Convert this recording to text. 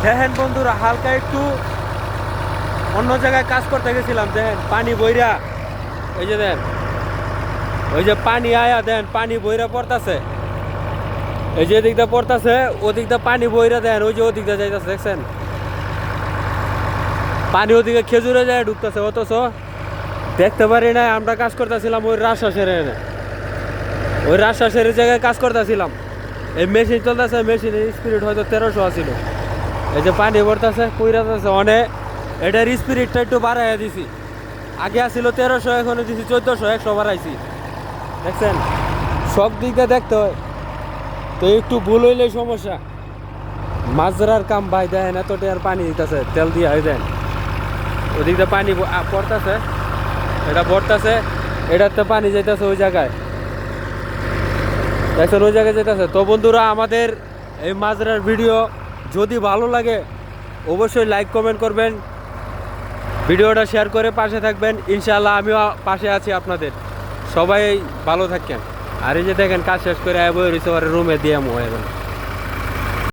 দেখেন বন্ধুরা, হালকা একটু অন্য জায়গায় কাজ করতে গেছিলাম। দেখেন পানি বইরা, এই যে দেন, ওই যে পানি আয়া দেন, পানি বইরা পড়তাছে। এই যে এদিকটা পড়তাছে, ওদিকটা পানি বইরা দেন, ওই যে ওদিকটা যাইতাছে, দেখছেন পানি ওদিকে খেজুরে যায় ঢুকতেছে। অথচ দেখতে পারি না, আমরা কাজ করতেছিলাম ওই রাজশাসের, ওই রাজশাসের জায়গায় কাজ করতেছিলাম। এই মেশিন চলতেছে, মেশিনের স্পিড হয়তো 1300 আছিল। এই যে পানি পড়তেছে, কইরাতেছে অনেক। এটার স্পিডটা একটু বাড়াইয়া দিছি। আগে আসছিল 1300, এখন দিছি 1400, 100 বাড়াইছি। দেখছেন, সব দিকে দেখতে হয়, তো একটু ভুল হইলেই সমস্যা। মাছ ধরার কাম ভাই, দেন এতটা আর পানি দিতেছে, তেল দিয়ে হয় দেন। ওদিকটা পানি পড়তেছে, এটা পড়তেছে, এটাতে পানি যাইতেছে ওই জায়গায়, দেখছেন ওই জায়গায় যেতেছে। তো বন্ধুরা, আমাদের এই মাছ ধরার ভিডিও যদি ভালো লাগে অবশ্যই লাইক কমেন্ট করবেন, ভিডিওটা শেয়ার করে পাশে থাকবেন। ইনশাআল্লাহ আমিও পাশে আছি আপনাদের। সবাই ভালো থাকেন। আর এই যে দেখেন, কাজ শেষ করে রুমে দিয়ে এখন